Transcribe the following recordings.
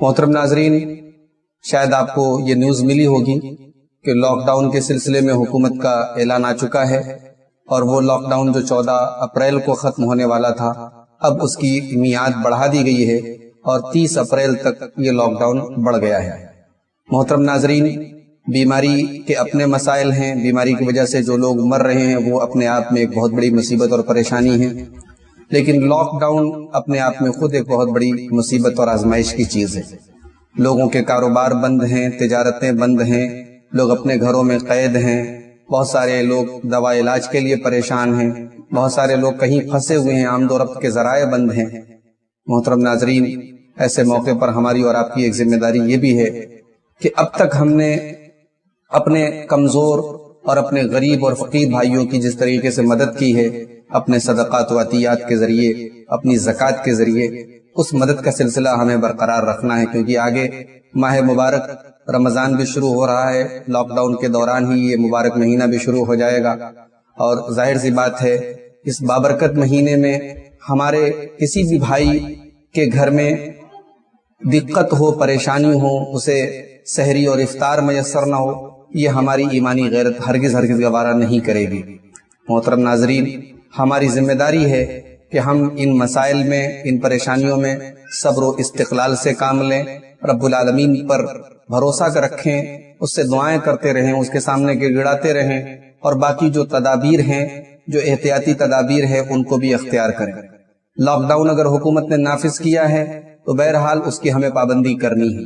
محترم ناظرین، شاید آپ کو یہ نیوز ملی ہوگی کہ لاک ڈاؤن کے سلسلے میں حکومت کا اعلان آ چکا ہے، اور وہ لاک ڈاؤن جو 14 اپریل کو ختم ہونے والا تھا، اب اس کی میعاد بڑھا دی گئی ہے اور 30 اپریل تک یہ لاک ڈاؤن بڑھ گیا ہے۔ محترم ناظرین، بیماری کے اپنے مسائل ہیں، بیماری کی وجہ سے جو لوگ مر رہے ہیں وہ اپنے آپ میں ایک بہت بڑی مصیبت اور پریشانی ہے، لیکن لاک ڈاؤن اپنے آپ میں خود ایک بہت بڑی مصیبت اور آزمائش کی چیز ہے۔ لوگوں کے کاروبار بند ہیں، تجارتیں بند ہیں، لوگ اپنے گھروں میں قید ہیں، بہت سارے لوگ دوا علاج کے لیے پریشان ہیں، بہت سارے لوگ کہیں پھنسے ہوئے ہیں، آمد و رفت کے ذرائع بند ہیں۔ محترم ناظرین، ایسے موقع پر ہماری اور آپ کی ایک ذمہ داری یہ بھی ہے کہ اب تک ہم نے اپنے کمزور اور اپنے غریب اور فقیر بھائیوں کی جس طریقے سے مدد کی ہے، اپنے صدقات و عطیات کے ذریعے، اپنی زکوٰۃ کے ذریعے، اس مدد کا سلسلہ ہمیں برقرار رکھنا ہے، کیونکہ آگے ماہ مبارک رمضان بھی شروع ہو رہا ہے، لاک ڈاؤن کے دوران ہی یہ مبارک مہینہ بھی شروع ہو جائے گا، اور ظاہر سی بات ہے اس بابرکت مہینے میں ہمارے کسی بھی بھائی کے گھر میں دقت ہو، پریشانی ہو، اسے سحری اور افطار میسر نہ ہو، یہ ہماری ایمانی غیرت ہرگز گوارا نہیں کرے گی۔ محترم ناظرین، ہماری ذمہ داری ہے کہ ہم ان مسائل میں، ان پریشانیوں میں صبر و استقلال سے کام لیں، رب العالمین پر بھروسہ رکھیں، اس سے دعائیں کرتے رہیں، اس کے سامنے گڑ گڑاتے رہیں، اور باقی جو تدابیر ہیں، جو احتیاطی تدابیر ہیں، ان کو بھی اختیار کریں۔ لاک ڈاؤن اگر حکومت نے نافذ کیا ہے تو بہرحال اس کی ہمیں پابندی کرنی ہے۔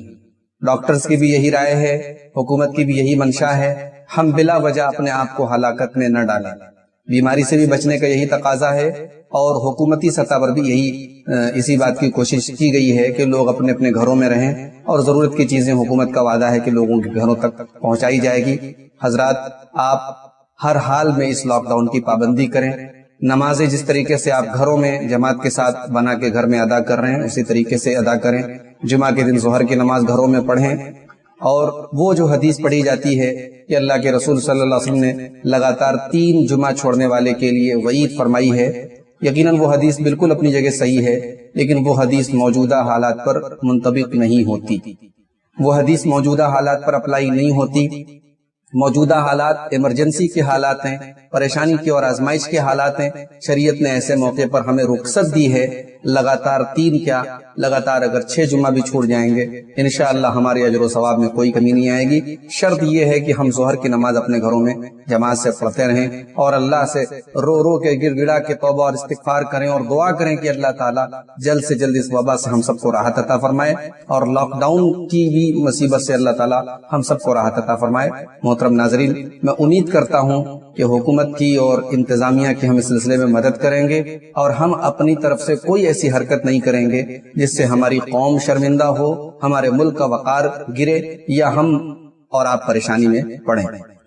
ڈاکٹرز کی بھی یہی رائے ہے، حکومت کی بھی یہی منشا ہے، ہم بلا وجہ اپنے آپ کو ہلاکت میں نہ ڈالیں۔ بیماری سے بھی بچنے کا یہی تقاضا ہے، اور حکومتی سطح پر بھی اسی بات کی کوشش کی گئی ہے کہ لوگ اپنے اپنے گھروں میں رہیں، اور ضرورت کی چیزیں حکومت کا وعدہ ہے کہ لوگوں کے گھروں تک پہنچائی جائے گی۔ حضرات، آپ ہر حال میں اس لاک ڈاؤن کی پابندی کریں۔ نمازیں جس طریقے سے آپ گھروں میں جماعت کے ساتھ بنا کے گھر میں ادا کر رہے ہیں، اسی طریقے سے ادا کریں۔ جمعہ کے دن ظہر کی نماز گھروں میں پڑھیں، اور وہ جو حدیث پڑھی جاتی ہے کہ اللہ کے رسول صلی اللہ علیہ وسلم نے لگاتار 3 جمعہ چھوڑنے والے کے لیے وعید فرمائی ہے، یقیناً وہ حدیث بالکل اپنی جگہ صحیح ہے، لیکن وہ حدیث موجودہ حالات پر منطبق نہیں ہوتی، وہ حدیث موجودہ حالات پر اپلائی نہیں ہوتی۔ موجودہ حالات ایمرجنسی کے حالات ہیں، پریشانی کے اور آزمائش کے حالات ہیں۔ شریعت نے ایسے موقع پر ہمیں رخصت دی ہے، لگاتار 3 کیا، لگاتار اگر 6 جمعہ بھی چھوٹ جائیں گے، انشاءاللہ ہمارے اجر و ثواب میں کوئی کمی نہیں آئے گی۔ شرط یہ ہے کہ ہم ظہر کی نماز اپنے گھروں میں جماعت سے پڑھتے رہیں، اور اللہ سے رو رو کے گڑ گڑا کے توبہ اور استغفار کریں، اور دعا کریں کہ اللہ تعالیٰ جلد سے جلد اس وبا سے ہم سب کو راحت عطا فرمائے، اور لاک ڈاؤن کی بھی مصیبت سے اللہ تعالیٰ ہم سب کو راحت عطا فرمائے۔ محترم ناظرین، میں امید کرتا ہوں کہ حکومت کی اور انتظامیہ کی ہم اس سلسلے میں مدد کریں گے، اور ہم اپنی طرف سے کوئی ایسی حرکت نہیں کریں گے جس سے ہماری قوم شرمندہ ہو، ہمارے ملک کا وقار گرے، یا ہم اور آپ پریشانی میں پڑیں۔